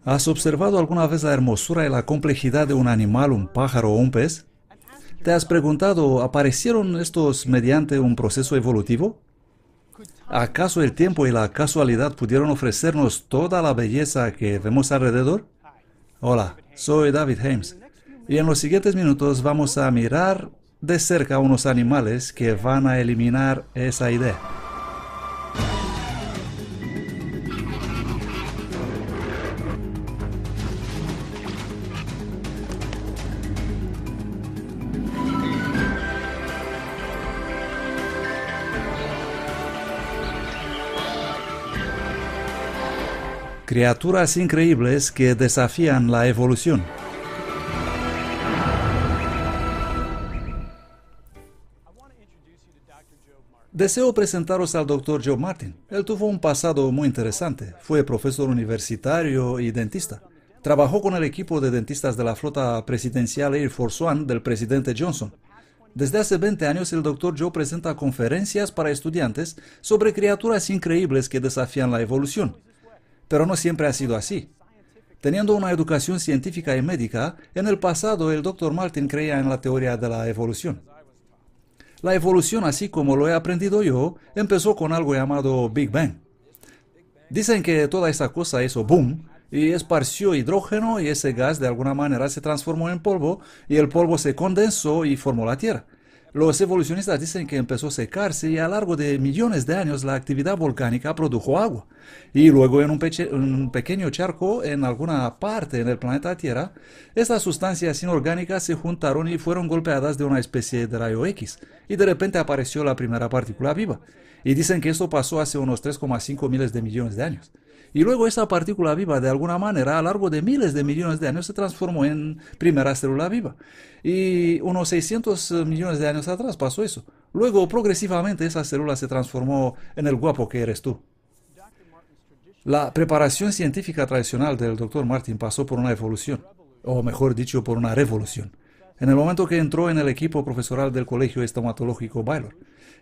¿Has observado alguna vez la hermosura y la complejidad de un animal, un pájaro o un pez? ¿Te has preguntado, ¿aparecieron estos mediante un proceso evolutivo? ¿Acaso el tiempo y la casualidad pudieron ofrecernos toda la belleza que vemos alrededor? Hola, soy David Hames y en los siguientes minutos vamos a mirar de cerca unos animales que van a eliminar esa idea. Criaturas increíbles que desafían la evolución. Deseo presentaros al Dr. Joe Martin. Él tuvo un pasado muy interesante. Fue profesor universitario y dentista. Trabajó con el equipo de dentistas de la flota presidencial Air Force One del presidente Johnson. Desde hace 20 años el Dr. Joe presenta conferencias para estudiantes sobre criaturas increíbles que desafían la evolución. Pero no siempre ha sido así. Teniendo una educación científica y médica, en el pasado el Dr. Martin creía en la teoría de la evolución. La evolución, así como lo he aprendido yo, empezó con algo llamado Big Bang. Dicen que toda esa cosa hizo boom y esparció hidrógeno y ese gas de alguna manera se transformó en polvo y el polvo se condensó y formó la Tierra. Los evolucionistas dicen que empezó a secarse y a lo largo de millones de años la actividad volcánica produjo agua. Y luego en un pequeño charco en alguna parte del planeta Tierra, estas sustancias inorgánicas se juntaron y fueron golpeadas de una especie de rayo X. Y de repente apareció la primera partícula viva. Y dicen que esto pasó hace unos 3,5 miles de millones de años. Y luego esa partícula viva, de alguna manera, a lo largo de miles de millones de años, se transformó en primera célula viva. Y unos 600 millones de años atrás pasó eso. Luego, progresivamente, esa célula se transformó en el guapo que eres tú. La preparación científica tradicional del Dr. Martin pasó por una evolución, o mejor dicho, por una revolución, en el momento que entró en el equipo profesoral del Colegio Estomatológico Baylor.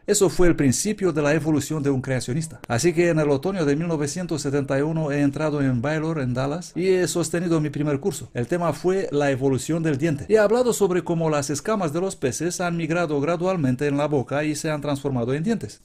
Eso fue el principio de la evolución de un creacionista. Así que en el otoño de 1971 he entrado en Baylor, en Dallas, y he sostenido mi primer curso. El tema fue la evolución del diente. He hablado sobre cómo las escamas de los peces han migrado gradualmente en la boca y se han transformado en dientes.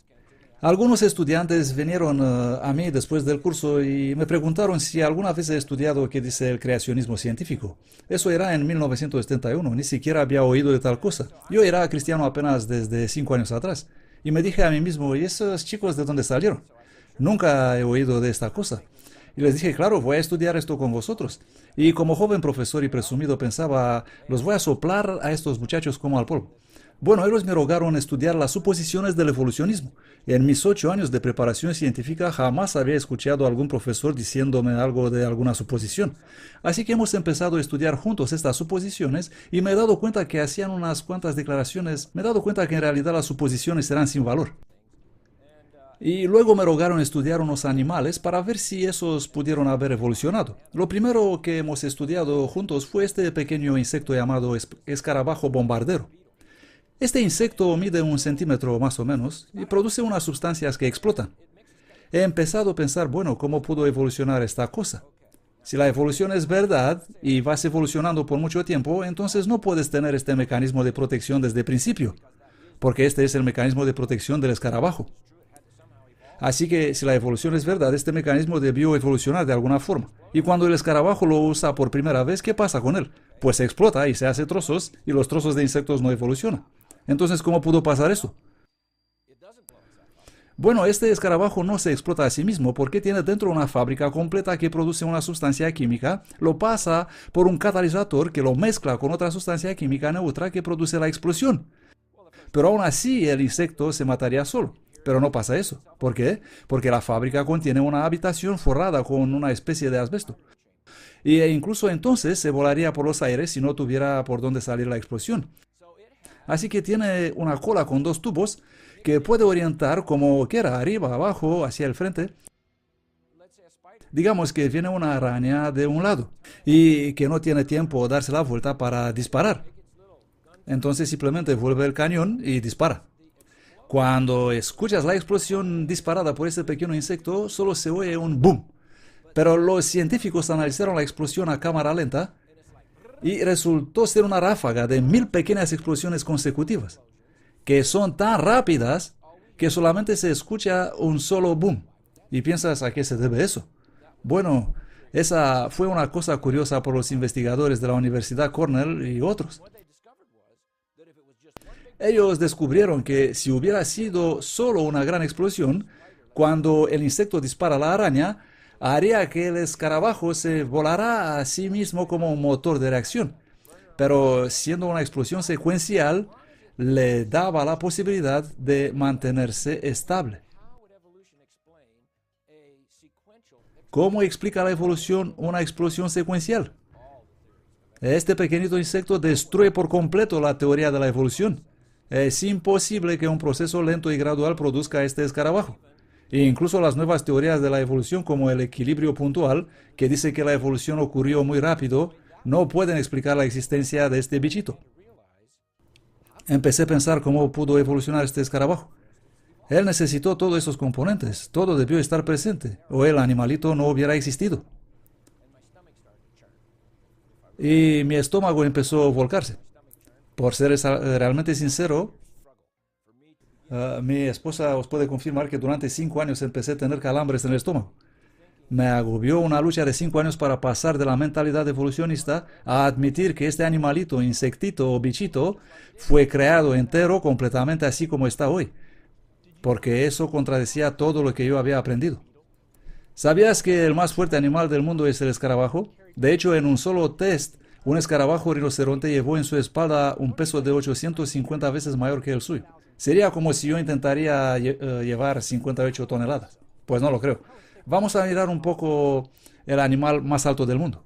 Algunos estudiantes vinieron a mí después del curso y me preguntaron si alguna vez he estudiado qué dice el creacionismo científico. Eso era en 1971, ni siquiera había oído de tal cosa. Yo era cristiano apenas desde 5 años atrás. Y me dije a mí mismo, ¿y esos chicos de dónde salieron? Nunca he oído de esta cosa. Y les dije, claro, voy a estudiar esto con vosotros. Y como joven profesor y presumido pensaba, los voy a soplar a estos muchachos como al polvo. Bueno, ellos me rogaron estudiar las suposiciones del evolucionismo. En mis 8 años de preparación científica jamás había escuchado a algún profesor diciéndome algo de alguna suposición. Así que hemos empezado a estudiar juntos estas suposiciones y me he dado cuenta que hacían unas cuantas declaraciones. Me he dado cuenta que en realidad las suposiciones eran sin valor. Y luego me rogaron estudiar unos animales para ver si esos pudieron haber evolucionado. Lo primero que hemos estudiado juntos fue este pequeño insecto llamado escarabajo bombardero. Este insecto mide 1 centímetro más o menos y produce unas sustancias que explotan. He empezado a pensar, bueno, ¿cómo pudo evolucionar esta cosa? Si la evolución es verdad y vas evolucionando por mucho tiempo, entonces no puedes tener este mecanismo de protección desde el principio, porque este es el mecanismo de protección del escarabajo. Así que si la evolución es verdad, este mecanismo debió evolucionar de alguna forma. Y cuando el escarabajo lo usa por primera vez, ¿qué pasa con él? Pues se explota y se hace trozos y los trozos de insectos no evolucionan. Entonces, ¿cómo pudo pasar eso? Bueno, este escarabajo no se explota a sí mismo porque tiene dentro una fábrica completa que produce una sustancia química, lo pasa por un catalizador que lo mezcla con otra sustancia química neutra que produce la explosión. Pero aún así el insecto se mataría solo. Pero no pasa eso. ¿Por qué? Porque la fábrica contiene una habitación forrada con una especie de asbesto. E incluso entonces se volaría por los aires si no tuviera por dónde salir la explosión. Así que tiene una cola con 2 tubos que puede orientar como quiera, arriba, abajo, hacia el frente. Digamos que viene una araña de un lado y que no tiene tiempo de darse la vuelta para disparar. Entonces simplemente vuelve el cañón y dispara. Cuando escuchas la explosión disparada por ese pequeño insecto, solo se oye un boom. Pero los científicos analizaron la explosión a cámara lenta y resultó ser una ráfaga de 1000 pequeñas explosiones consecutivas, que son tan rápidas que solamente se escucha un solo boom. ¿Y piensas a qué se debe eso? Bueno, esa fue una cosa curiosa por los investigadores de la Universidad Cornell y otros. Ellos descubrieron que si hubiera sido solo una gran explosión, cuando el insecto dispara a la araña, haría que el escarabajo se volara a sí mismo como un motor de reacción. Pero siendo una explosión secuencial, le daba la posibilidad de mantenerse estable. ¿Cómo explica la evolución una explosión secuencial? Este pequeñito insecto destruye por completo la teoría de la evolución. Es imposible que un proceso lento y gradual produzca este escarabajo. E incluso las nuevas teorías de la evolución, como el equilibrio puntual, que dice que la evolución ocurrió muy rápido, no pueden explicar la existencia de este bichito. Empecé a pensar cómo pudo evolucionar este escarabajo. Él necesitó todos esos componentes, todo debió estar presente, o el animalito no hubiera existido. Y mi estómago empezó a volcarse. Por ser realmente sincero, mi esposa os puede confirmar que durante 5 años empecé a tener calambres en el estómago. Me agobió una lucha de 5 años para pasar de la mentalidad evolucionista a admitir que este animalito, insectito o bichito fue creado entero completamente así como está hoy, porque eso contradecía todo lo que yo había aprendido. ¿Sabías que el más fuerte animal del mundo es el escarabajo? De hecho, en un solo test, un escarabajo rinoceronte llevó en su espalda un peso de 850 veces mayor que el suyo. Sería como si yo intentaría llevar 58 toneladas. Pues no lo creo. Vamos a mirar un poco el animal más alto del mundo.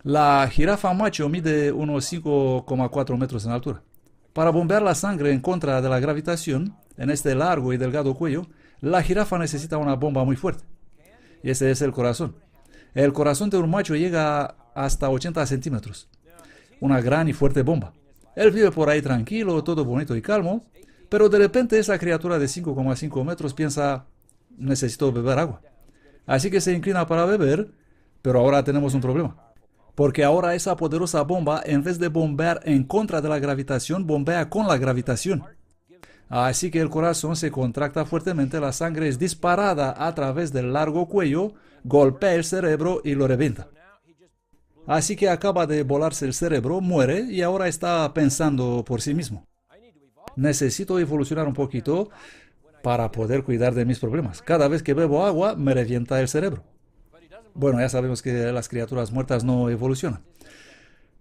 La jirafa macho mide unos 5,4 metros en altura. Para bombear la sangre en contra de la gravitación, en este largo y delgado cuello, la jirafa necesita una bomba muy fuerte. Y ese es el corazón. El corazón de un macho llega hasta 80 centímetros. Una gran y fuerte bomba. Él vive por ahí tranquilo, todo bonito y calmo, pero de repente esa criatura de 5,5 metros piensa, necesito beber agua. Así que se inclina para beber, pero ahora tenemos un problema. Porque ahora esa poderosa bomba, en vez de bombear en contra de la gravitación, bombea con la gravitación. Así que el corazón se contracta fuertemente, la sangre es disparada a través del largo cuello, golpea el cerebro y lo revienta. Así que acaba de volarse el cerebro, muere y ahora está pensando por sí mismo. Necesito evolucionar un poquito para poder cuidar de mis problemas. Cada vez que bebo agua me revienta el cerebro. Bueno, ya sabemos que las criaturas muertas no evolucionan.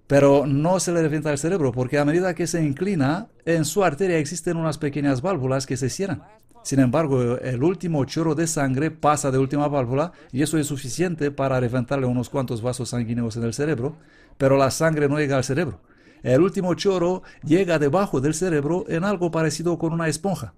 Pero no se le revienta el cerebro porque a medida que se inclina, en su arteria existen unas pequeñas válvulas que se cierran. Sin embargo, el último chorro de sangre pasa de última válvula y eso es suficiente para reventarle unos cuantos vasos sanguíneos en el cerebro, pero la sangre no llega al cerebro. El último chorro llega debajo del cerebro en algo parecido con una esponja.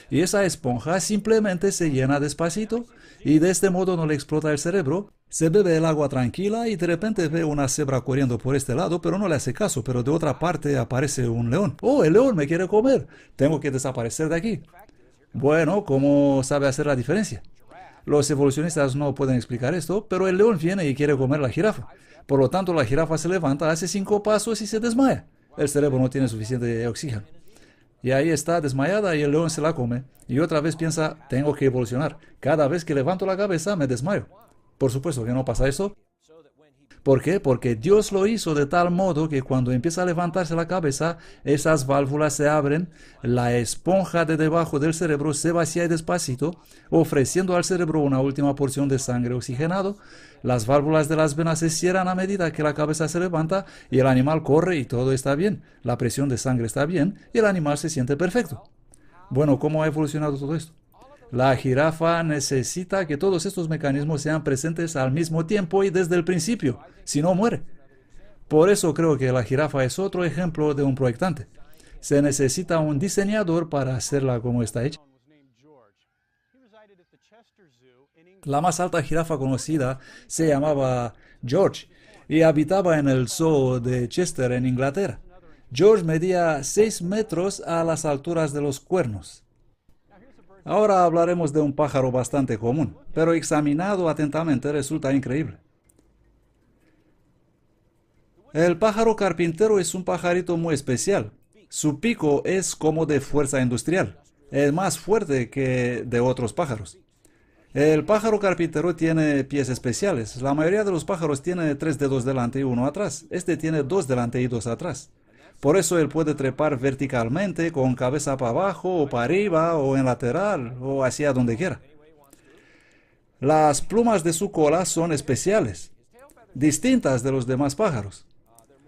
Y esa esponja simplemente se llena despacito y de este modo no le explota el cerebro. Se bebe el agua tranquila y de repente ve una cebra corriendo por este lado, pero no le hace caso, pero de otra parte aparece un león. ¡Oh, el león me quiere comer! Tengo que desaparecer de aquí. Bueno, ¿cómo sabe hacer la diferencia? Los evolucionistas no pueden explicar esto, pero el león viene y quiere comer la jirafa. Por lo tanto, la jirafa se levanta, hace 5 pasos y se desmaya. El cerebro no tiene suficiente oxígeno. Y ahí está desmayada y el león se la come. Y otra vez piensa, tengo que evolucionar. Cada vez que levanto la cabeza me desmayo. Por supuesto que no pasa eso. ¿Por qué? Porque Dios lo hizo de tal modo que cuando empieza a levantarse la cabeza, esas válvulas se abren, la esponja de debajo del cerebro se vacía despacito, ofreciendo al cerebro una última porción de sangre oxigenado. Las válvulas de las venas se cierran a medida que la cabeza se levanta y el animal corre y todo está bien. La presión de sangre está bien y el animal se siente perfecto. Bueno, ¿cómo ha evolucionado todo esto? La jirafa necesita que todos estos mecanismos sean presentes al mismo tiempo y desde el principio, si no muere. Por eso creo que la jirafa es otro ejemplo de un proyectante. Se necesita un diseñador para hacerla como está hecha. La más alta jirafa conocida se llamaba George y habitaba en el zoo de Chester en Inglaterra. George medía 6 metros a las alturas de los cuernos. Ahora hablaremos de un pájaro bastante común, pero examinado atentamente resulta increíble. El pájaro carpintero es un pajarito muy especial. Su pico es como de fuerza industrial. Es más fuerte que de otros pájaros. El pájaro carpintero tiene pies especiales. La mayoría de los pájaros tiene 3 dedos delante y uno atrás. Este tiene 2 delante y 2 atrás. Por eso él puede trepar verticalmente con cabeza para abajo o para arriba o en lateral o hacia donde quiera. Las plumas de su cola son especiales, distintas de los demás pájaros.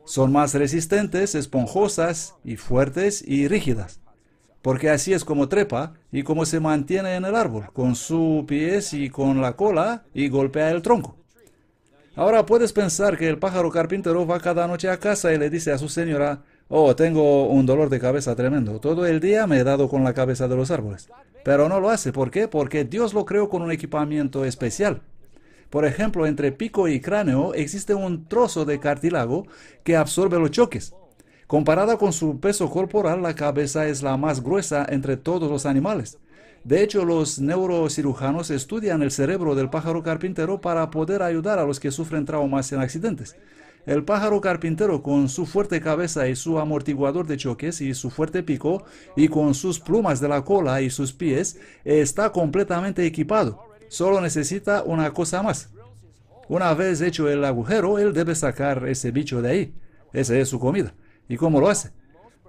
Son más resistentes, esponjosas y fuertes y rígidas, porque así es como trepa y como se mantiene en el árbol, con sus pies y con la cola y golpea el tronco. Ahora puedes pensar que el pájaro carpintero va cada noche a casa y le dice a su señora: oh, tengo un dolor de cabeza tremendo, todo el día me he dado con la cabeza de los árboles. Pero no lo hace, ¿por qué? Porque Dios lo creó con un equipamiento especial. Por ejemplo, entre pico y cráneo existe un trozo de cartílago que absorbe los choques. Comparada con su peso corporal, la cabeza es la más gruesa entre todos los animales. De hecho, los neurocirujanos estudian el cerebro del pájaro carpintero para poder ayudar a los que sufren traumas en accidentes. El pájaro carpintero, con su fuerte cabeza y su amortiguador de choques y su fuerte pico, y con sus plumas de la cola y sus pies, está completamente equipado. Solo necesita una cosa más. Una vez hecho el agujero, él debe sacar ese bicho de ahí. Esa es su comida. ¿Y cómo lo hace?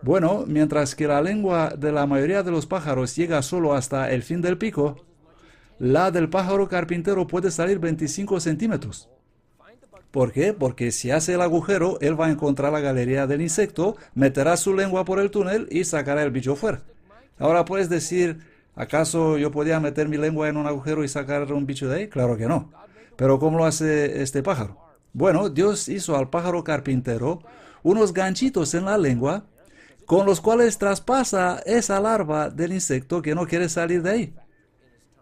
Bueno, mientras que la lengua de la mayoría de los pájaros llega solo hasta el fin del pico, la del pájaro carpintero puede salir 25 centímetros. ¿Por qué? Porque si hace el agujero, él va a encontrar la galería del insecto, meterá su lengua por el túnel y sacará el bicho fuera. Ahora puedes decir: ¿acaso yo podía meter mi lengua en un agujero y sacar un bicho de ahí? Claro que no. Pero ¿cómo lo hace este pájaro? Bueno, Dios hizo al pájaro carpintero unos ganchitos en la lengua con los cuales traspasa esa larva del insecto que no quiere salir de ahí.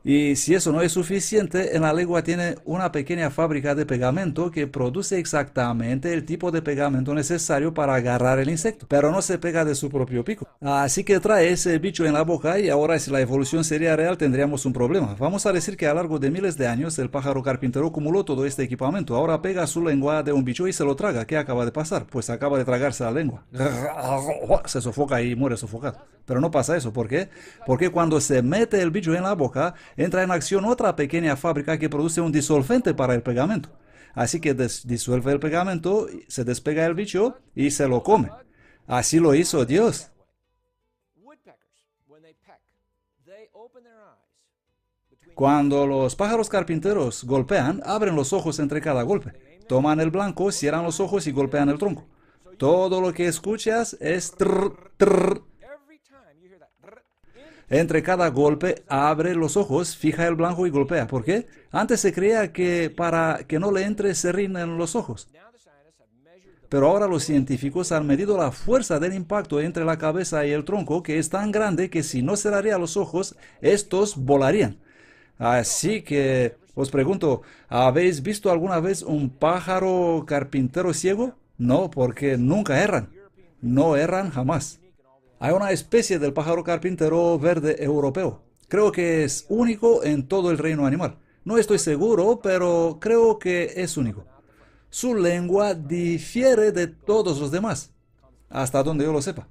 Y si eso no es suficiente, en la lengua tiene una pequeña fábrica de pegamento que produce exactamente el tipo de pegamento necesario para agarrar el insecto, pero no se pega de su propio pico. Así que trae ese bicho en la boca y ahora, si la evolución sería real, tendríamos un problema. Vamos a decir que a lo largo de miles de años el pájaro carpintero acumuló todo este equipamiento. Ahora pega su lengua de un bicho y se lo traga. ¿Qué acaba de pasar? Pues acaba de tragarse la lengua. Se sofoca y muere sofocado. Pero no pasa eso. ¿Por qué? Porque cuando se mete el bicho en la boca, entra en acción otra pequeña fábrica que produce un disolvente para el pegamento. Así que disuelve el pegamento, se despega el bicho y se lo come. Así lo hizo Dios. Cuando los pájaros carpinteros golpean, abren los ojos entre cada golpe. Toman el blanco, cierran los ojos y golpean el tronco. Todo lo que escuchas es trrr, trrr. Entre cada golpe abre los ojos, fija el blanco y golpea. ¿Por qué? Antes se creía que para que no le entre serrín en los ojos. Pero ahora los científicos han medido la fuerza del impacto entre la cabeza y el tronco, que es tan grande que si no cerraría los ojos, estos volarían. Así que os pregunto, ¿habéis visto alguna vez un pájaro carpintero ciego? No, porque nunca erran. No erran jamás. Hay una especie del pájaro carpintero verde europeo. Creo que es único en todo el reino animal. No estoy seguro, pero creo que es único. Su lengua difiere de todos los demás, hasta donde yo lo sepa.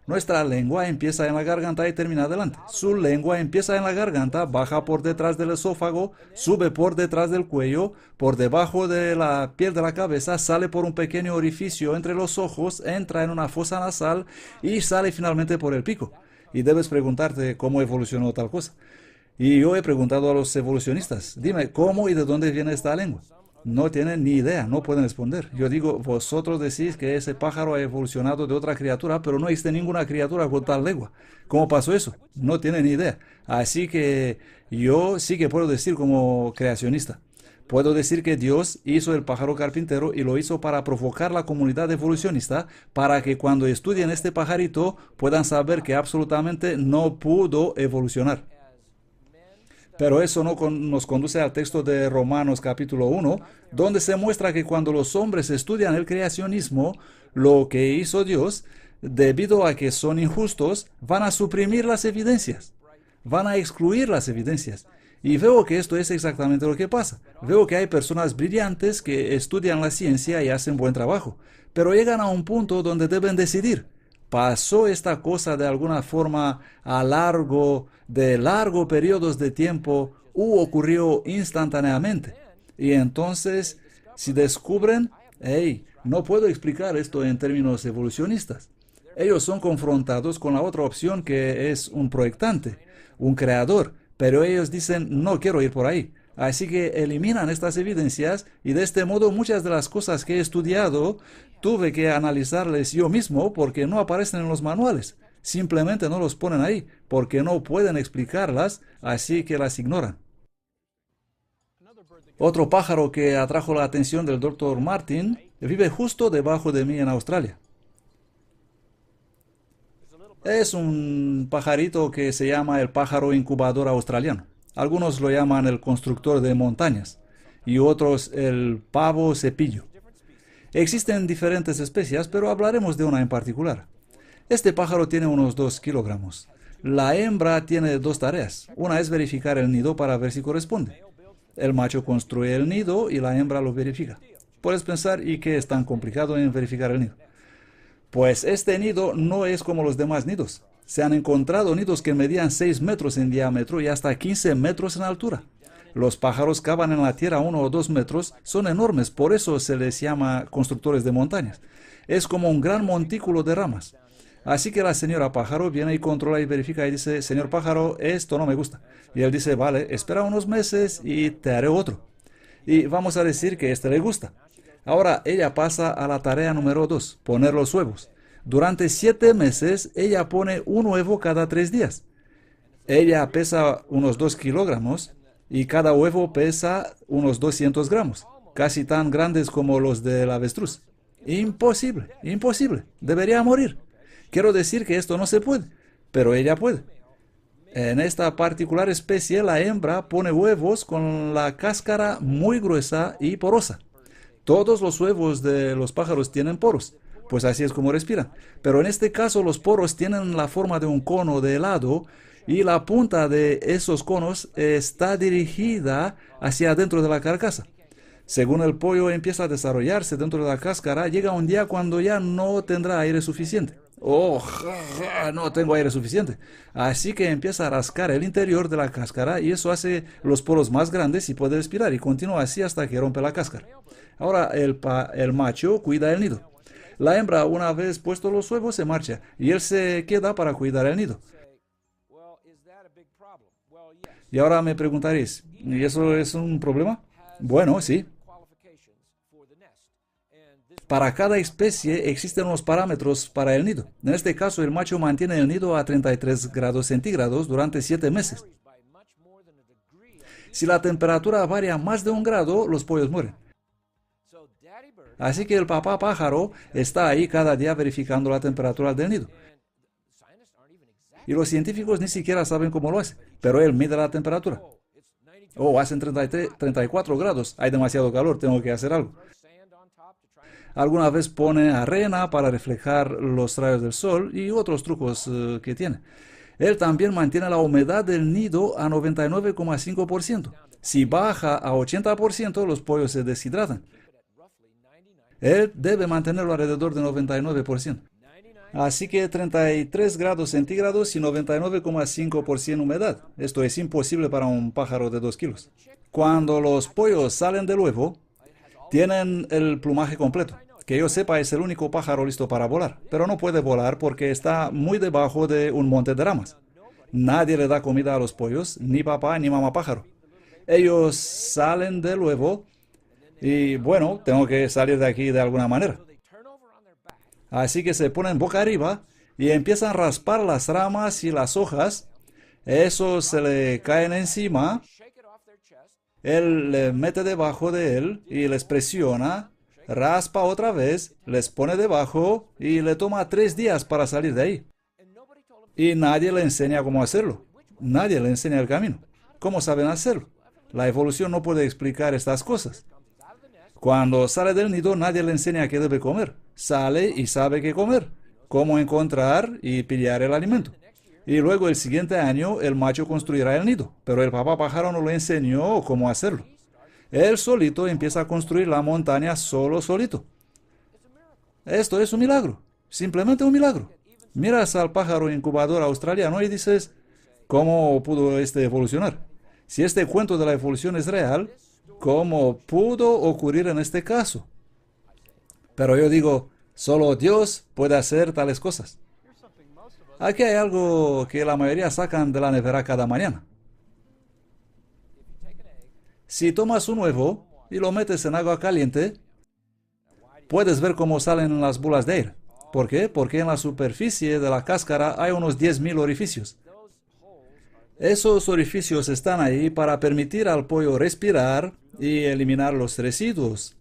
Nuestra lengua empieza en la garganta y termina adelante. Su lengua empieza en la garganta, baja por detrás del esófago, sube por detrás del cuello, por debajo de la piel de la cabeza, sale por un pequeño orificio entre los ojos, entra en una fosa nasal y sale finalmente por el pico. Y debes preguntarte cómo evolucionó tal cosa. Y yo he preguntado a los evolucionistas: dime, ¿cómo y de dónde viene esta lengua? No tienen ni idea, no pueden responder. Yo digo: vosotros decís que ese pájaro ha evolucionado de otra criatura, pero no existe ninguna criatura con tal lengua. ¿Cómo pasó eso? No tienen ni idea. Así que yo sí que puedo decir como creacionista. Puedo decir que Dios hizo el pájaro carpintero y lo hizo para provocar la comunidad evolucionista, para que cuando estudien este pajarito puedan saber que absolutamente no pudo evolucionar. Pero eso no nos conduce al texto de Romanos capítulo 1, donde se muestra que cuando los hombres estudian el creacionismo, lo que hizo Dios, debido a que son injustos, van a suprimir las evidencias. Van a excluir las evidencias. Y veo que esto es exactamente lo que pasa. Veo que hay personas brillantes que estudian la ciencia y hacen buen trabajo, pero llegan a un punto donde deben decidir. ¿Pasó esta cosa de alguna forma de largo periodos de tiempo u ocurrió instantáneamente? Y entonces, si descubren, hey, no puedo explicar esto en términos evolucionistas. Ellos son confrontados con la otra opción que es un proyectante, un creador, pero ellos dicen, no quiero ir por ahí. Así que eliminan estas evidencias y de este modo muchas de las cosas que he estudiado tuve que analizarles yo mismo porque no aparecen en los manuales. Simplemente no los ponen ahí porque no pueden explicarlas, así que las ignoran. Otro pájaro que atrajo la atención del Dr. Martin vive justo debajo de mí en Australia. Es un pajarito que se llama el pájaro incubador australiano. Algunos lo llaman el constructor de montañas y otros el pavo cepillo. Existen diferentes especies, pero hablaremos de una en particular. Este pájaro tiene unos 2 kilogramos. La hembra tiene 2 tareas. Una es verificar el nido para ver si corresponde. El macho construye el nido y la hembra lo verifica. Puedes pensar, ¿y qué es tan complicado en verificar el nido? Pues este nido no es como los demás nidos. Se han encontrado nidos que medían 6 metros en diámetro y hasta 15 metros en altura. Los pájaros cavan en la tierra 1 o 2 metros, son enormes, por eso se les llama constructores de montañas. Es como un gran montículo de ramas. Así que la señora pájaro viene y controla y verifica y dice, señor pájaro, esto no me gusta. Y él dice, vale, espera unos meses y te haré otro. Y vamos a decir que este le gusta. Ahora ella pasa a la tarea número 2, poner los huevos. Durante 7 meses ella pone un huevo cada 3 días. Ella pesa unos 2 kilogramos y cada huevo pesa unos 200 gramos, casi tan grandes como los del avestruz. Imposible, imposible, debería morir. Quiero decir que esto no se puede, pero ella puede. En esta particular especie la hembra pone huevos con la cáscara muy gruesa y porosa. Todos los huevos de los pájaros tienen poros, pues así es como respiran. Pero en este caso los poros tienen la forma de un cono de helado y la punta de esos conos está dirigida hacia adentro de la carcasa. Según el pollo empieza a desarrollarse dentro de la cáscara, llega un día cuando ya no tendrá aire suficiente. Oh, no tengo aire suficiente. Así que empieza a rascar el interior de la cáscara y eso hace los poros más grandes y puede respirar y continúa así hasta que rompe la cáscara. Ahora el macho cuida el nido. La hembra, una vez puestos los huevos, se marcha y él se queda para cuidar el nido. Y ahora me preguntaréis, ¿y eso es un problema? Bueno, sí. Para cada especie existen unos parámetros para el nido. En este caso, el macho mantiene el nido a 33 grados centígrados durante 7 meses. Si la temperatura varía más de 1 grado, los pollos mueren. Así que el papá pájaro está ahí cada día verificando la temperatura del nido. Y los científicos ni siquiera saben cómo lo hace, pero él mide la temperatura. Oh, hacen 34 grados, hay demasiado calor, tengo que hacer algo. Alguna vez pone arena para reflejar los rayos del sol y otros trucos que tiene. Él también mantiene la humedad del nido a 99,5%. Si baja a 80%, los pollos se deshidratan. Él debe mantenerlo alrededor de 99%. Así que 33 grados centígrados y 99,5% humedad. Esto es imposible para un pájaro de 2 kilos. Cuando los pollos salen del huevo, tienen el plumaje completo. Que yo sepa es el único pájaro listo para volar, pero no puede volar porque está muy debajo de un monte de ramas. Nadie le da comida a los pollos, ni papá ni mamá pájaro. Ellos salen del huevo y bueno, tengo que salir de aquí de alguna manera. Así que se ponen boca arriba y empiezan a raspar las ramas y las hojas. Eso se le caen encima. Él le mete debajo de él y les presiona, raspa otra vez, les pone debajo y le toma 3 días para salir de ahí. Y nadie le enseña cómo hacerlo. Nadie le enseña el camino. ¿Cómo saben hacerlo? La evolución no puede explicar estas cosas. Cuando sale del nido, nadie le enseña qué debe comer. Sale y sabe qué comer, cómo encontrar y pillar el alimento. Y luego el siguiente año el macho construirá el nido, pero el papá pájaro no le enseñó cómo hacerlo. Él solito empieza a construir la montaña solito. Esto es un milagro, simplemente un milagro. Miras al pájaro incubador australiano y dices, ¿cómo pudo este evolucionar? Si este cuento de la evolución es real, ¿cómo pudo ocurrir en este caso? Pero yo digo, solo Dios puede hacer tales cosas. Aquí hay algo que la mayoría sacan de la nevera cada mañana. Si tomas un huevo y lo metes en agua caliente, puedes ver cómo salen las bolas de aire. ¿Por qué? Porque en la superficie de la cáscara hay unos 10.000 orificios. Esos orificios están ahí para permitir al pollo respirar y eliminar los residuos.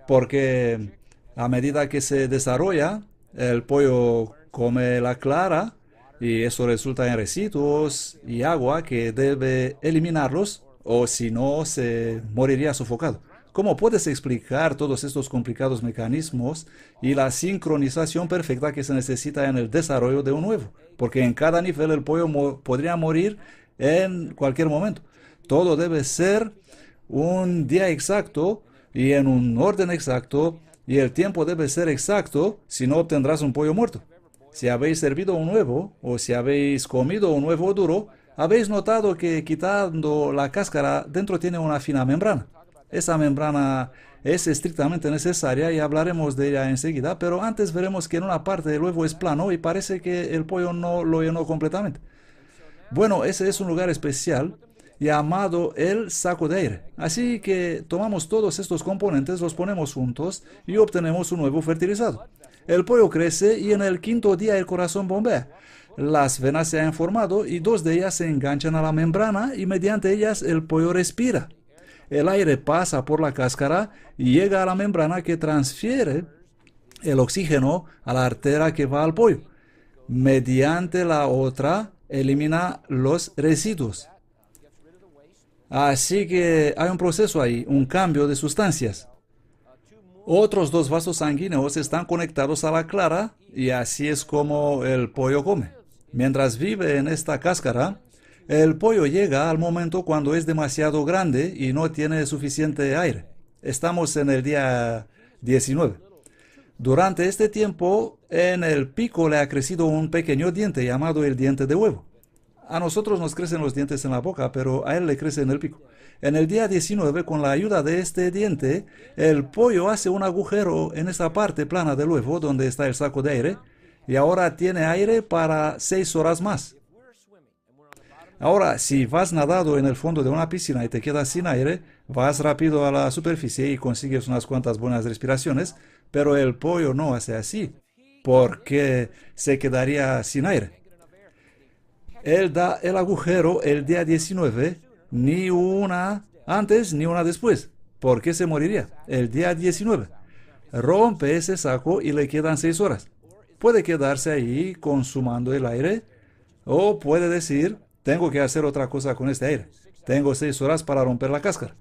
Porque a medida que se desarrolla, el pollo come la clara y eso resulta en residuos y agua que debe eliminarlos o si no se moriría sofocado. ¿Cómo puedes explicar todos estos complicados mecanismos y la sincronización perfecta que se necesita en el desarrollo de un huevo? Porque en cada nivel el pollo podría morir en cualquier momento. Todo debe ser un día exacto y en un orden exacto y el tiempo debe ser exacto, si no obtendrás un pollo muerto. Si habéis servido un huevo o si habéis comido un huevo duro, habéis notado que quitando la cáscara dentro tiene una fina membrana. Esa membrana es estrictamente necesaria y hablaremos de ella enseguida, pero antes veremos que en una parte el huevo es plano y parece que el pollo no lo llenó completamente. Bueno, ese es un lugar especial llamado el saco de aire. Así que tomamos todos estos componentes, los ponemos juntos y obtenemos un huevo fertilizado. El pollo crece y en el quinto día el corazón bombea. Las venas se han formado y dos de ellas se enganchan a la membrana y mediante ellas el pollo respira. El aire pasa por la cáscara y llega a la membrana que transfiere el oxígeno a la arteria que va al pollo. Mediante la otra elimina los residuos. Así que hay un proceso ahí, un cambio de sustancias. Otros dos vasos sanguíneos están conectados a la clara y así es como el pollo come. Mientras vive en esta cáscara, el pollo llega al momento cuando es demasiado grande y no tiene suficiente aire. Estamos en el día 19. Durante este tiempo, en el pico le ha crecido un pequeño diente llamado el diente de huevo. A nosotros nos crecen los dientes en la boca, pero a él le crece en el pico. En el día 19, con la ayuda de este diente, el pollo hace un agujero en esta parte plana del huevo donde está el saco de aire y ahora tiene aire para 6 horas más. Ahora, si vas nadando en el fondo de una piscina y te quedas sin aire, vas rápido a la superficie y consigues unas cuantas buenas respiraciones, pero el pollo no hace así, porque se quedaría sin aire. Él da el agujero el día 19, ni una antes ni una después. ¿Por qué se moriría? El día 19. Rompe ese saco y le quedan 6 horas. Puede quedarse ahí consumando el aire o puede decir, tengo que hacer otra cosa con este aire. Tengo 6 horas para romper la cáscara.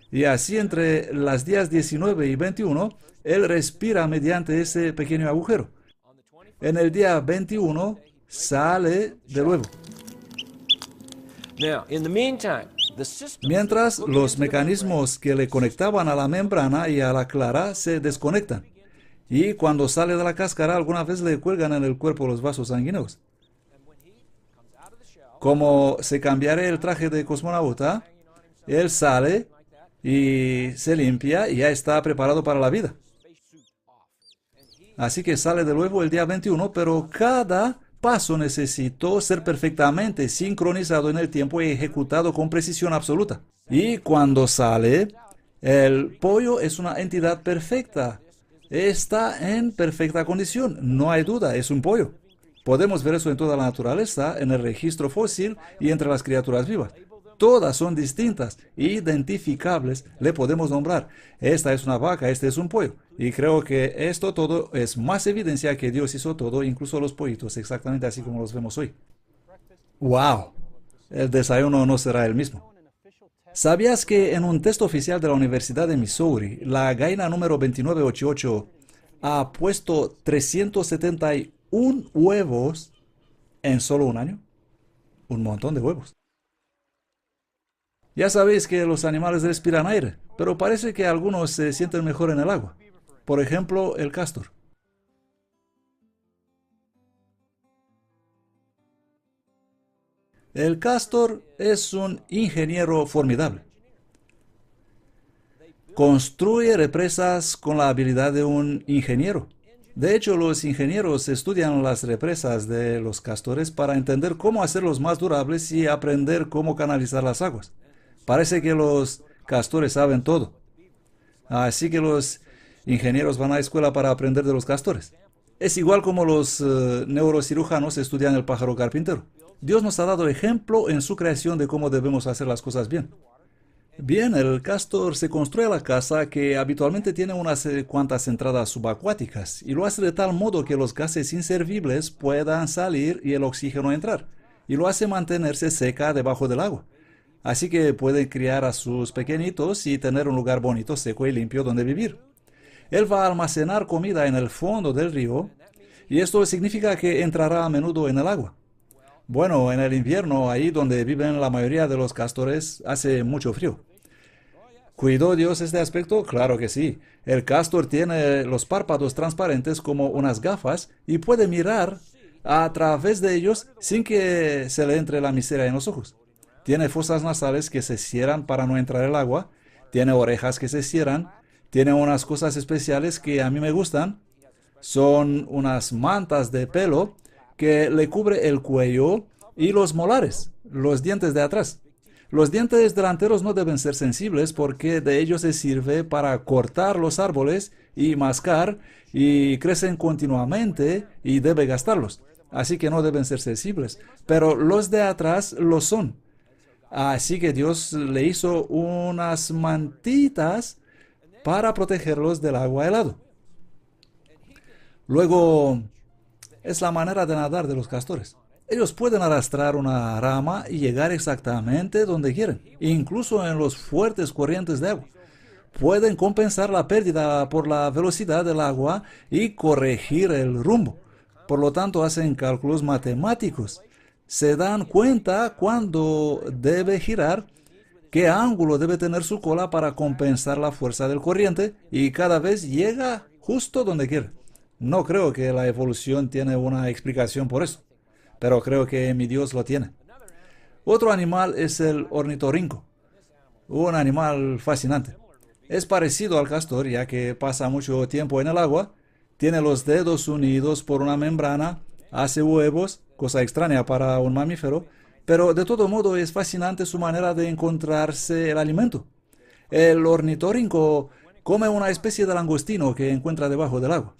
Y así entre las días 19 y 21, él respira mediante ese pequeño agujero. En el día 21 sale de nuevo. Mientras, los mecanismos que le conectaban a la membrana y a la clara se desconectan. Y cuando sale de la cáscara, alguna vez le cuelgan en el cuerpo los vasos sanguíneos. Como se cambiará el traje de cosmonauta, él sale y se limpia y ya está preparado para la vida. Así que sale de nuevo el día 21, pero cada paso necesitó ser perfectamente sincronizado en el tiempo y ejecutado con precisión absoluta. Y cuando sale, el pollo es una entidad perfecta. Está en perfecta condición, no hay duda, es un pollo. Podemos ver eso en toda la naturaleza, en el registro fósil y entre las criaturas vivas. Todas son distintas, identificables, le podemos nombrar. Esta es una vaca, este es un pollo. Y creo que esto todo es más evidencia que Dios hizo todo, incluso los pollitos, exactamente así como los vemos hoy. ¡Wow! El desayuno no será el mismo. ¿Sabías que en un test oficial de la Universidad de Missouri, la gallina número 2988 ha puesto 371 huevos ¿En solo un año? Un montón de huevos. Ya sabéis que los animales respiran aire, pero parece que algunos se sienten mejor en el agua. Por ejemplo, el castor. El castor es un ingeniero formidable. Construye represas con la habilidad de un ingeniero. De hecho, los ingenieros estudian las represas de los castores para entender cómo hacerlos más durables y aprender cómo canalizar las aguas. Parece que los castores saben todo. Así que los ingenieros van a la escuela para aprender de los castores. Es igual como los neurocirujanos estudian el pájaro carpintero. Dios nos ha dado ejemplo en su creación de cómo debemos hacer las cosas bien. Bien, el castor se construye la casa que habitualmente tiene unas cuantas entradas subacuáticas y lo hace de tal modo que los gases inservibles puedan salir y el oxígeno entrar, y lo hace mantenerse seca debajo del agua. Así que puede criar a sus pequeñitos y tener un lugar bonito, seco y limpio donde vivir. Él va a almacenar comida en el fondo del río y esto significa que entrará a menudo en el agua. Bueno, en el invierno, ahí donde viven la mayoría de los castores, hace mucho frío. ¿Cuidó Dios este aspecto? Claro que sí. El castor tiene los párpados transparentes como unas gafas y puede mirar a través de ellos sin que se le entre la miseria en los ojos. Tiene fosas nasales que se cierran para no entrar el agua, tiene orejas que se cierran, tiene unas cosas especiales que a mí me gustan. Son unas mantas de pelo que le cubre el cuello y los molares, los dientes de atrás. Los dientes delanteros no deben ser sensibles porque de ellos se sirve para cortar los árboles y mascar y crecen continuamente y debe gastarlos. Así que no deben ser sensibles. Pero los de atrás lo son. Así que Dios le hizo unas mantitas para protegerlos del agua helado. Luego, es la manera de nadar de los castores. Ellos pueden arrastrar una rama y llegar exactamente donde quieren, incluso en los fuertes corrientes de agua. Pueden compensar la pérdida por la velocidad del agua y corregir el rumbo. Por lo tanto, hacen cálculos matemáticos. Se dan cuenta cuándo debe girar, qué ángulo debe tener su cola para compensar la fuerza del corriente y cada vez llega justo donde quiere. No creo que la evolución tiene una explicación por eso, pero creo que mi Dios lo tiene. Otro animal es el ornitorrinco, un animal fascinante. Es parecido al castor ya que pasa mucho tiempo en el agua, tiene los dedos unidos por una membrana, hace huevos, cosa extraña para un mamífero, pero de todo modo es fascinante su manera de encontrarse el alimento. El ornitorrinco come una especie de langostino que encuentra debajo del agua.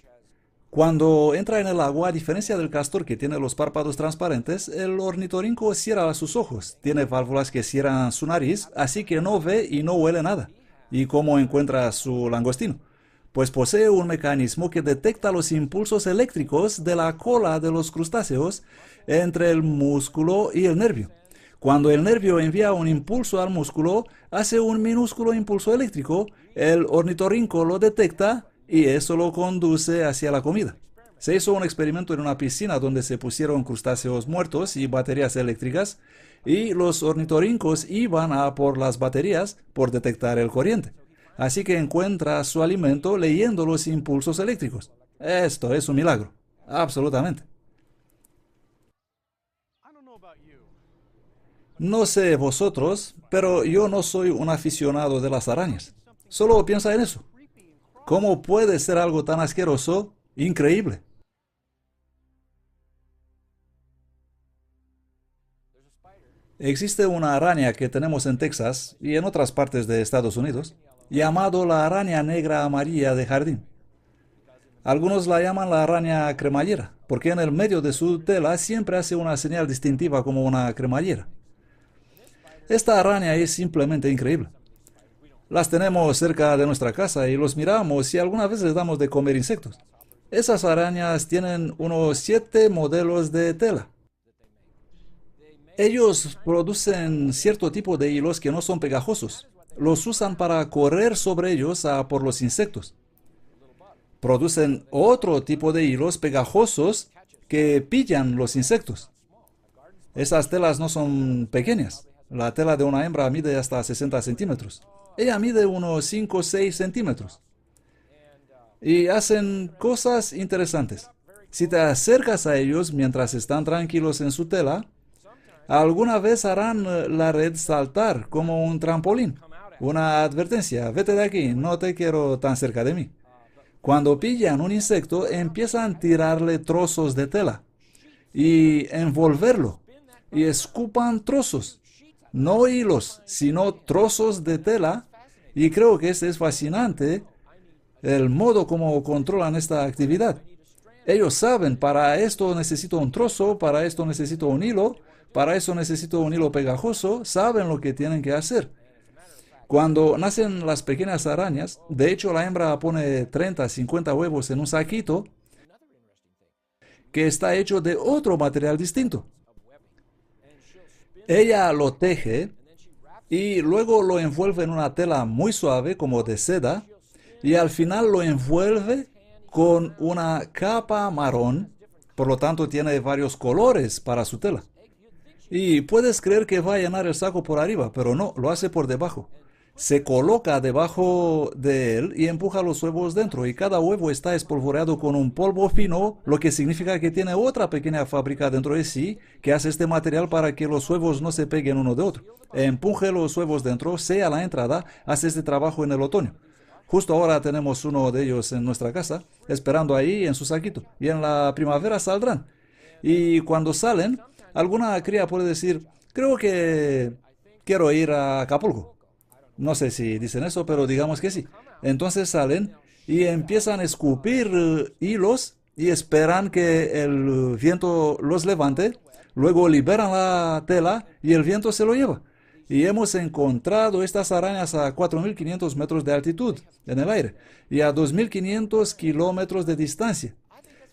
Cuando entra en el agua, a diferencia del castor que tiene los párpados transparentes, el ornitorrinco cierra sus ojos, tiene válvulas que cierran su nariz, así que no ve y no huele nada. ¿Y cómo encuentra su langostino? Pues posee un mecanismo que detecta los impulsos eléctricos de la cola de los crustáceos entre el músculo y el nervio. Cuando el nervio envía un impulso al músculo, hace un minúsculo impulso eléctrico, el ornitorrinco lo detecta y eso lo conduce hacia la comida. Se hizo un experimento en una piscina donde se pusieron crustáceos muertos y baterías eléctricas, y los ornitorrincos iban a por las baterías por detectar el corriente. Así que encuentra su alimento leyendo los impulsos eléctricos. Esto es un milagro, absolutamente. No sé vosotros, pero yo no soy un aficionado de las arañas. Solo piensa en eso. ¿Cómo puede ser algo tan asqueroso? Increíble. Existe una araña que tenemos en Texas y en otras partes de Estados Unidos, llamado la araña negra amarilla de jardín. Algunos la llaman la araña cremallera, porque en el medio de su tela siempre hace una señal distintiva como una cremallera. Esta araña es simplemente increíble. Las tenemos cerca de nuestra casa y los miramos y alguna vez les damos de comer insectos. Esas arañas tienen unos 7 modelos de tela. Ellos producen cierto tipo de hilos que no son pegajosos. Los usan para correr sobre ellos a por los insectos. Producen otro tipo de hilos pegajosos que pillan los insectos. Esas telas no son pequeñas. La tela de una hembra mide hasta 60 centímetros. Ella mide unos 5 o 6 centímetros. Y hacen cosas interesantes. Si te acercas a ellos mientras están tranquilos en su tela, alguna vez harán la red saltar como un trampolín. Una advertencia, vete de aquí, no te quiero tan cerca de mí. Cuando pillan un insecto, empiezan a tirarle trozos de tela y envolverlo y escupan trozos, no hilos, sino trozos de tela. Y creo que es fascinante el modo como controlan esta actividad. Ellos saben, para esto necesito un trozo, para esto necesito un hilo, para eso necesito un hilo pegajoso, saben lo que tienen que hacer. Cuando nacen las pequeñas arañas, de hecho la hembra pone 30, 50 huevos en un saquito que está hecho de otro material distinto. Ella lo teje y luego lo envuelve en una tela muy suave como de seda y al final lo envuelve con una capa marrón, por lo tanto tiene varios colores para su tela. Y puedes creer que va a llenar el saco por arriba, pero no, lo hace por debajo. Se coloca debajo de él y empuja los huevos dentro, y cada huevo está espolvoreado con un polvo fino, lo que significa que tiene otra pequeña fábrica dentro de sí que hace este material para que los huevos no se peguen uno de otro. Empuje los huevos dentro, sea la entrada, hace este trabajo en el otoño. Justo ahora tenemos uno de ellos en nuestra casa, esperando ahí en su saquito, y en la primavera saldrán. Y cuando salen, alguna cría puede decir, creo que quiero ir a Acapulco. No sé si dicen eso, pero digamos que sí. Entonces salen y empiezan a escupir hilos y esperan que el viento los levante, luego liberan la tela y el viento se lo lleva. Y hemos encontrado estas arañas a 4.500 metros de altitud en el aire y a 2.500 kilómetros de distancia.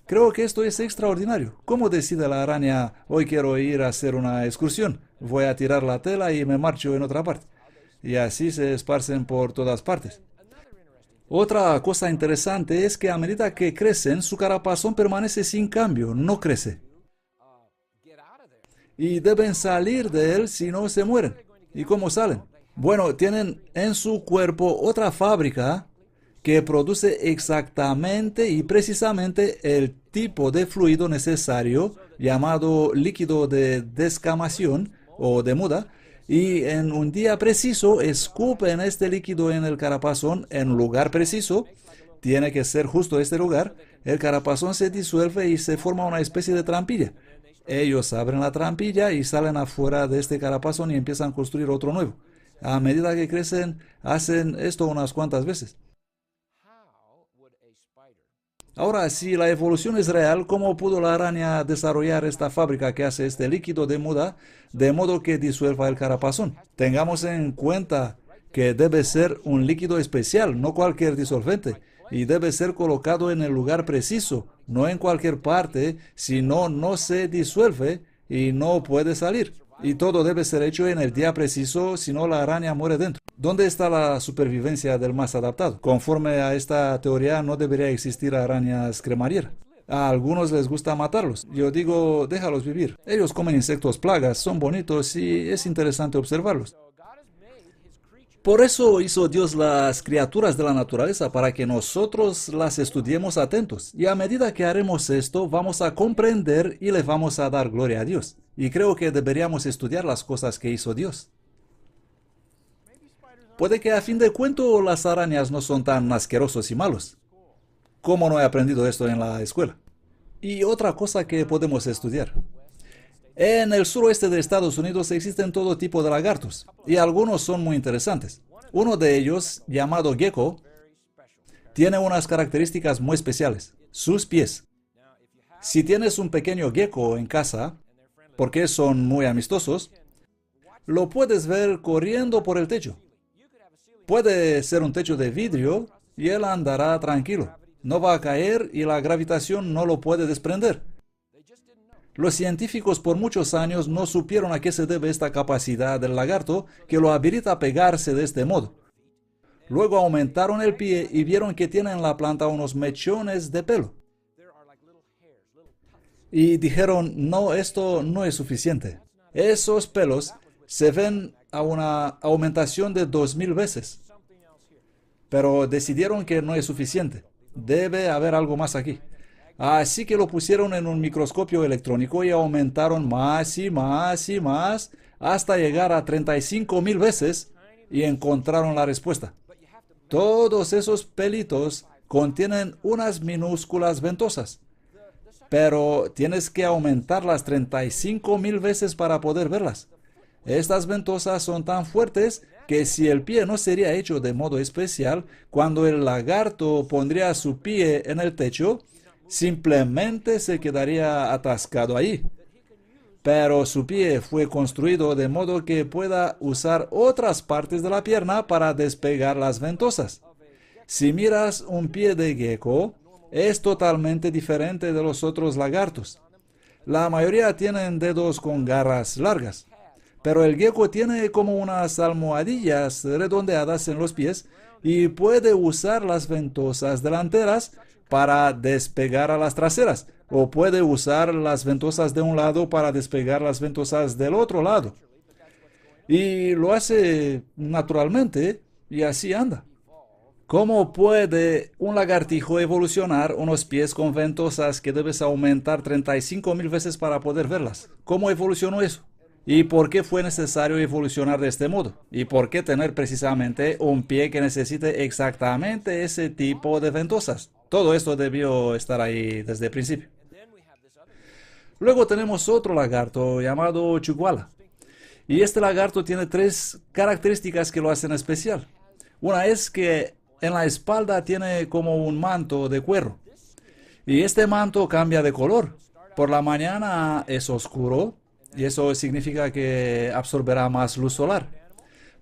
Creo que esto es extraordinario. ¿Cómo decide la araña, hoy quiero ir a hacer una excursión? Voy a tirar la tela y me marcho en otra parte. Y así se esparcen por todas partes. Otra cosa interesante es que a medida que crecen, su caparazón permanece sin cambio, no crece. Y deben salir de él si no se mueren. ¿Y cómo salen? Bueno, tienen en su cuerpo otra fábrica que produce exactamente y precisamente el tipo de fluido necesario, llamado líquido de descamación o de muda, y en un día preciso escupen este líquido en el caparazón en lugar preciso. Tiene que ser justo este lugar. El caparazón se disuelve y se forma una especie de trampilla. Ellos abren la trampilla y salen afuera de este caparazón y empiezan a construir otro nuevo. A medida que crecen, hacen esto unas cuantas veces. Ahora, si la evolución es real, ¿cómo pudo la araña desarrollar esta fábrica que hace este líquido de muda de modo que disuelva el caparazón? Tengamos en cuenta que debe ser un líquido especial, no cualquier disolvente, y debe ser colocado en el lugar preciso, no en cualquier parte, si no, no se disuelve y no puede salir. Y todo debe ser hecho en el día preciso, si no la araña muere dentro. ¿Dónde está la supervivencia del más adaptado? Conforme a esta teoría, no debería existir arañas cremallera. A algunos les gusta matarlos. Yo digo, déjalos vivir. Ellos comen insectos plagas, son bonitos y es interesante observarlos. Por eso hizo Dios las criaturas de la naturaleza, para que nosotros las estudiemos atentos. Y a medida que haremos esto, vamos a comprender y le vamos a dar gloria a Dios. Y creo que deberíamos estudiar las cosas que hizo Dios. Puede que a fin de cuentas las arañas no son tan asquerosos y malos. ¿Cómo no he aprendido esto en la escuela? Y otra cosa que podemos estudiar. En el suroeste de Estados Unidos existen todo tipo de lagartos, y algunos son muy interesantes. Uno de ellos, llamado gecko, tiene unas características muy especiales: sus pies. Si tienes un pequeño gecko en casa, porque son muy amistosos, lo puedes ver corriendo por el techo. Puede ser un techo de vidrio y él andará tranquilo. No va a caer y la gravitación no lo puede desprender. Los científicos por muchos años no supieron a qué se debe esta capacidad del lagarto que lo habilita a pegarse de este modo. Luego aumentaron el pie y vieron que tiene en la planta unos mechones de pelo. Y dijeron, no, esto no es suficiente. Esos pelos se ven a una aumentación de 2000 veces. Pero decidieron que no es suficiente. Debe haber algo más aquí. Así que lo pusieron en un microscopio electrónico y aumentaron más y más y más hasta llegar a 35,000 veces y encontraron la respuesta. Todos esos pelitos contienen unas minúsculas ventosas, pero tienes que aumentarlas 35,000 veces para poder verlas. Estas ventosas son tan fuertes que si el pie no sería hecho de modo especial, cuando el lagarto pondría su pie en el techo, simplemente se quedaría atascado ahí. Pero su pie fue construido de modo que pueda usar otras partes de la pierna para despegar las ventosas. Si miras un pie de gecko, es totalmente diferente de los otros lagartos. La mayoría tienen dedos con garras largas, pero el gecko tiene como unas almohadillas redondeadas en los pies y puede usar las ventosas delanteras para despegar a las traseras, o puede usar las ventosas de un lado para despegar las ventosas del otro lado. Y lo hace naturalmente y así anda. ¿Cómo puede un lagartijo evolucionar unos pies con ventosas que debes aumentar 35,000 veces para poder verlas? ¿Cómo evolucionó eso? ¿Y por qué fue necesario evolucionar de este modo? ¿Y por qué tener precisamente un pie que necesite exactamente ese tipo de ventosas? Todo esto debió estar ahí desde el principio. Luego tenemos otro lagarto llamado chuguala. Y este lagarto tiene 3 características que lo hacen especial. Una es que en la espalda tiene como un manto de cuero. Y este manto cambia de color. Por la mañana es oscuro y eso significa que absorberá más luz solar,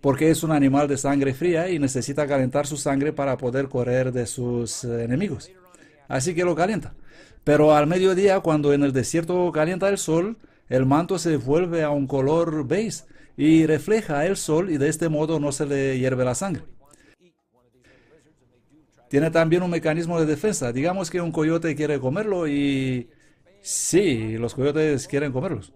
porque es un animal de sangre fría y necesita calentar su sangre para poder correr de sus enemigos. Así que lo calienta. Pero al mediodía, cuando en el desierto calienta el sol, el manto se vuelve a un color beige y refleja el sol y de este modo no se le hierve la sangre. Tiene también un mecanismo de defensa. Digamos que un coyote quiere comerlo y... sí, los coyotes quieren comerlos.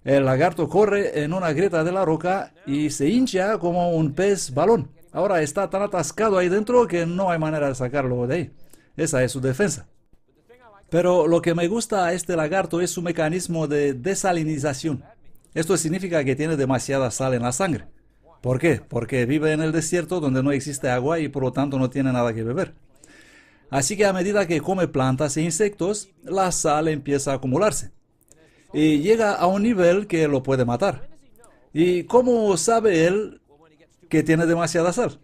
El lagarto corre en una grieta de la roca y se hincha como un pez balón. Ahora está tan atascado ahí dentro que no hay manera de sacarlo de ahí. Esa es su defensa. Pero lo que me gusta a este lagarto es su mecanismo de desalinización. Esto significa que tiene demasiada sal en la sangre. ¿Por qué? Porque vive en el desierto donde no existe agua y por lo tanto no tiene nada que beber. Así que a medida que come plantas e insectos, la sal empieza a acumularse. Y llega a un nivel que lo puede matar. ¿Y cómo sabe él que tiene demasiada sal?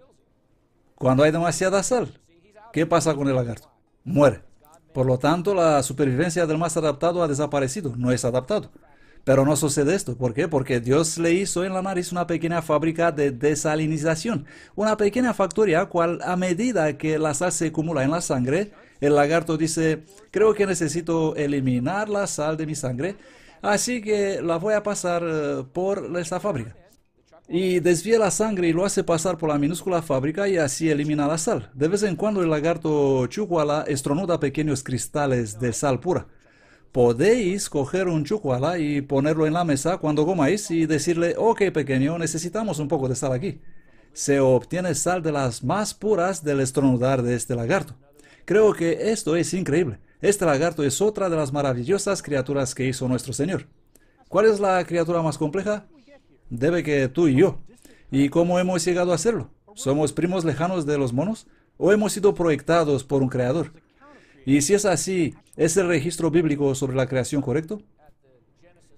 Cuando hay demasiada sal, ¿qué pasa con el lagarto? Muere. Por lo tanto, la supervivencia del más adaptado ha desaparecido, no es adaptado. Pero no sucede esto. ¿Por qué? Porque Dios le hizo en la nariz una pequeña fábrica de desalinización. Una pequeña factoría cual a medida que la sal se acumula en la sangre, el lagarto dice, creo que necesito eliminar la sal de mi sangre, así que la voy a pasar por esta fábrica. Y desvía la sangre y lo hace pasar por la minúscula fábrica y así elimina la sal. De vez en cuando el lagarto chuguala estornuda pequeños cristales de sal pura. Podéis coger un chuguala y ponerlo en la mesa cuando comáis y decirle, ok pequeño, necesitamos un poco de sal aquí. Se obtiene sal de las más puras del estornudar de este lagarto. Creo que esto es increíble. Este lagarto es otra de las maravillosas criaturas que hizo nuestro Señor. ¿Cuál es la criatura más compleja? Debe que tú y yo. ¿Y cómo hemos llegado a hacerlo? ¿Somos primos lejanos de los monos? ¿O hemos sido proyectados por un creador? Y si es así, ¿es el registro bíblico sobre la creación correcto?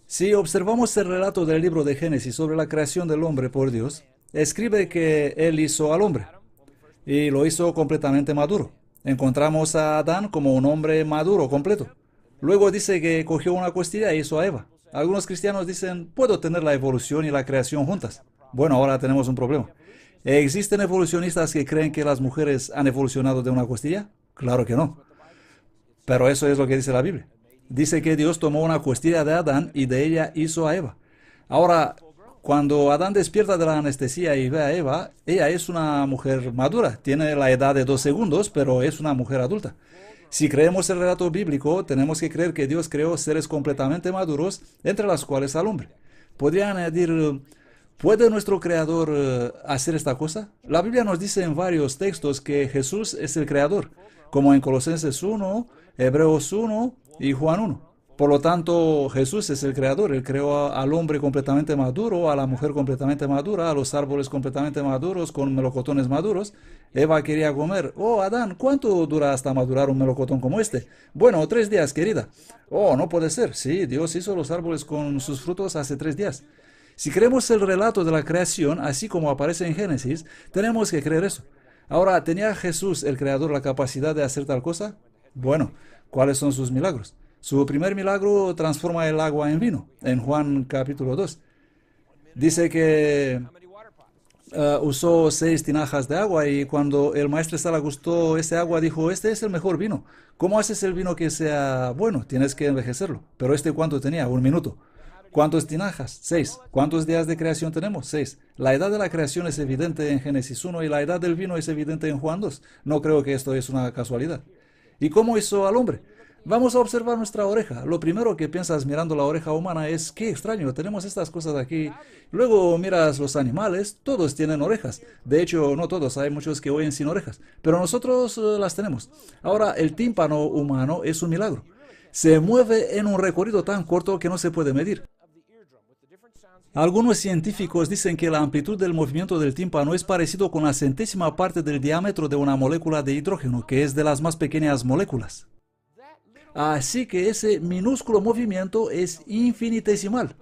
Si observamos el relato del libro de Génesis sobre la creación del hombre por Dios, escribe que Él hizo al hombre y lo hizo completamente maduro. Encontramos a Adán como un hombre maduro, completo. Luego dice que cogió una costilla e hizo a Eva. Algunos cristianos dicen, puedo tener la evolución y la creación juntas. Bueno, ahora tenemos un problema. ¿Existen evolucionistas que creen que las mujeres han evolucionado de una costilla? Claro que no. Pero eso es lo que dice la Biblia. Dice que Dios tomó una costilla de Adán y de ella hizo a Eva. Ahora, cuando Adán despierta de la anestesia y ve a Eva, ella es una mujer madura. Tiene la edad de 2 segundos, pero es una mujer adulta. Si creemos el relato bíblico, tenemos que creer que Dios creó seres completamente maduros, entre los cuales al hombre. Podría añadir, ¿puede nuestro Creador hacer esta cosa? La Biblia nos dice en varios textos que Jesús es el Creador, como en Colosenses 1, Hebreos 1 y Juan 1. Por lo tanto, Jesús es el Creador. Él creó al hombre completamente maduro, a la mujer completamente madura, a los árboles completamente maduros, con melocotones maduros. Eva quería comer. Oh, Adán, ¿cuánto dura hasta madurar un melocotón como este? Bueno, 3 días, querida. Oh, no puede ser. Sí, Dios hizo los árboles con sus frutos hace 3 días. Si creemos el relato de la creación, así como aparece en Génesis, tenemos que creer eso. Ahora, ¿tenía Jesús, el Creador, la capacidad de hacer tal cosa? Bueno, ¿cuáles son sus milagros? Su primer milagro transforma el agua en vino, en Juan capítulo 2. Dice que usó 6 tinajas de agua y cuando el maestro Sala gustó ese agua, dijo, este es el mejor vino. ¿Cómo haces el vino que sea bueno? Tienes que envejecerlo. Pero ¿cuánto tenía? 1 minuto. ¿Cuántas tinajas? 6. ¿Cuántos días de creación tenemos? 6. La edad de la creación es evidente en Génesis 1 y la edad del vino es evidente en Juan 2. No creo que esto es una casualidad. ¿Y cómo hizo al hombre? Vamos a observar nuestra oreja. Lo primero que piensas mirando la oreja humana es, qué extraño, tenemos estas cosas aquí. Luego miras los animales, todos tienen orejas. De hecho, no todos, hay muchos que oyen sin orejas, pero nosotros las tenemos. Ahora, el tímpano humano es un milagro. Se mueve en un recorrido tan corto que no se puede medir. Algunos científicos dicen que la amplitud del movimiento del tímpano es parecido con la centésima parte del diámetro de una molécula de hidrógeno, que es de las más pequeñas moléculas. Así que ese minúsculo movimiento es infinitesimal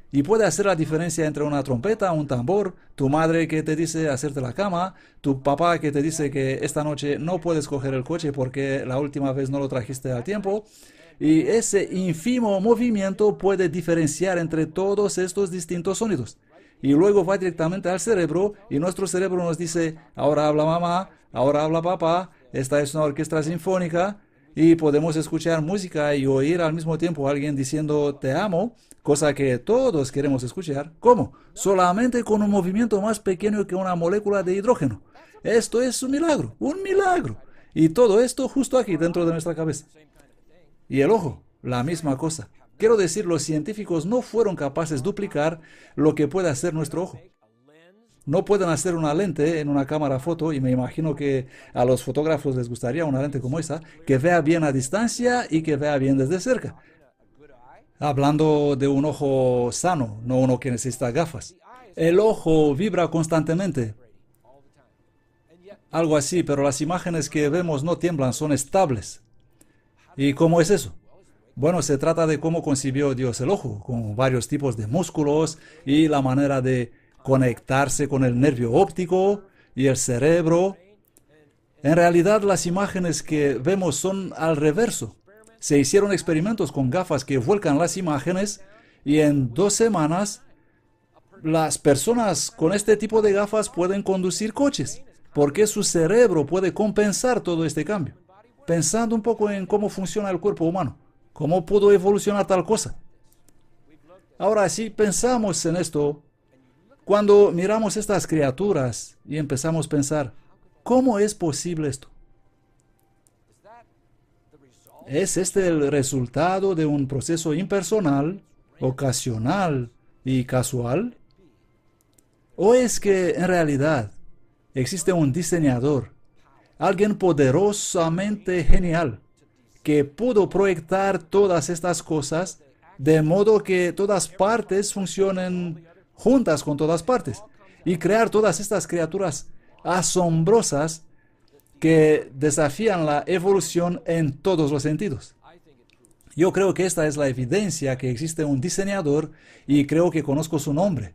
y puede hacer la diferencia entre una trompeta, un tambor, tu madre que te dice hacerte la cama, tu papá que te dice que esta noche no puedes coger el coche porque la última vez no lo trajiste a tiempo. Y ese ínfimo movimiento puede diferenciar entre todos estos distintos sonidos. Y luego va directamente al cerebro y nuestro cerebro nos dice, ahora habla mamá, ahora habla papá, esta es una orquesta sinfónica. Y podemos escuchar música y oír al mismo tiempo a alguien diciendo te amo, cosa que todos queremos escuchar. ¿Cómo? Solamente con un movimiento más pequeño que una molécula de hidrógeno. Esto es un milagro, un milagro. Y todo esto justo aquí dentro de nuestra cabeza. Y el ojo, la misma cosa. Quiero decir, los científicos no fueron capaces de duplicar lo que puede hacer nuestro ojo. No pueden hacer una lente en una cámara foto, y me imagino que a los fotógrafos les gustaría una lente como esa, que vea bien a distancia y que vea bien desde cerca. Hablando de un ojo sano, no uno que necesita gafas. El ojo vibra constantemente. Algo así, pero las imágenes que vemos no tiemblan, son estables. ¿Y cómo es eso? Bueno, se trata de cómo concibió Dios el ojo, con varios tipos de músculos y la manera de conectarse con el nervio óptico y el cerebro. En realidad, las imágenes que vemos son al reverso. Se hicieron experimentos con gafas que vuelcan las imágenes y en 2 semanas las personas con este tipo de gafas pueden conducir coches, porque su cerebro puede compensar todo este cambio. Pensando un poco en cómo funciona el cuerpo humano, cómo pudo evolucionar tal cosa. Ahora, si pensamos en esto, cuando miramos estas criaturas y empezamos a pensar, ¿cómo es posible esto? ¿Es este el resultado de un proceso impersonal, ocasional y casual? ¿O es que en realidad existe un diseñador, alguien poderosamente genial, que pudo proyectar todas estas cosas de modo que todas partes funcionen juntas con todas partes y crear todas estas criaturas asombrosas que desafían la evolución en todos los sentidos? Yo creo que esta es la evidencia que existe un diseñador y creo que conozco su nombre.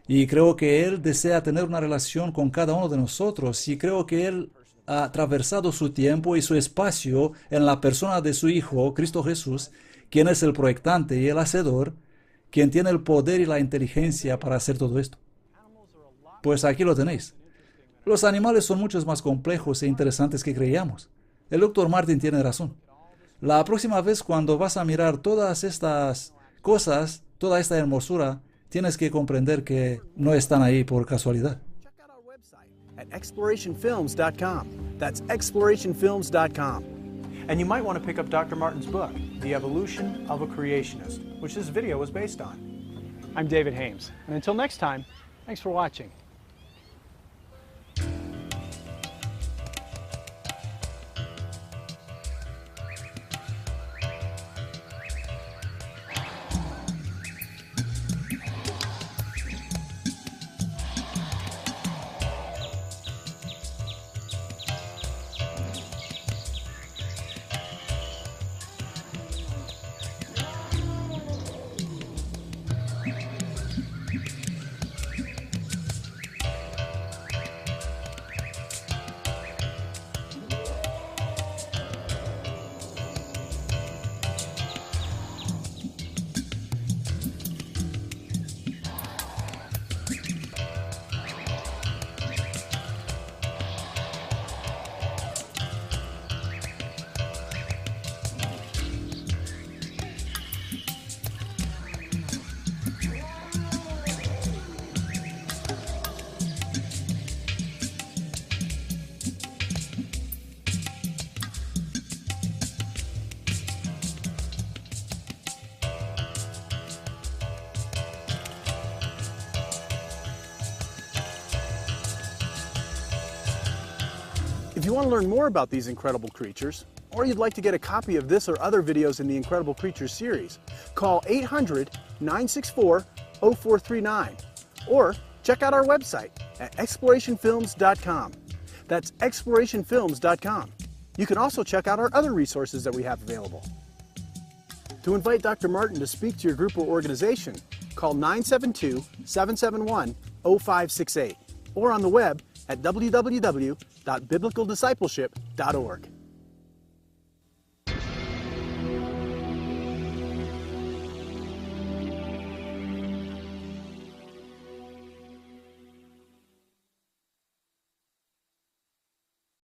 Y creo que Él desea tener una relación con cada uno de nosotros y creo que Él ha atravesado su tiempo y su espacio en la persona de su Hijo, Cristo Jesús, quien es el proyectante y el hacedor, quien tiene el poder y la inteligencia para hacer todo esto. Pues aquí lo tenéis. Los animales son mucho más complejos e interesantes que creíamos. El Dr. Martin tiene razón. La próxima vez cuando vas a mirar todas estas cosas, toda esta hermosura, tienes que comprender que no están ahí por casualidad. At explorationfilms.com. That's explorationfilms.com. And you might want to pick up Dr. Martin's book, The Evolution of a Creationist, which this video was based on. I'm David Hames, and until next time, thanks for watching. If you want to learn more about these incredible creatures, or you'd like to get a copy of this or other videos in the Incredible Creatures series, call 800-964-0439 or check out our website at explorationfilms.com. That's explorationfilms.com. You can also check out our other resources that we have available. To invite Dr. Martin to speak to your group or organization, call 972-771-0568 or on the web at www.biblicaldiscipleship.org.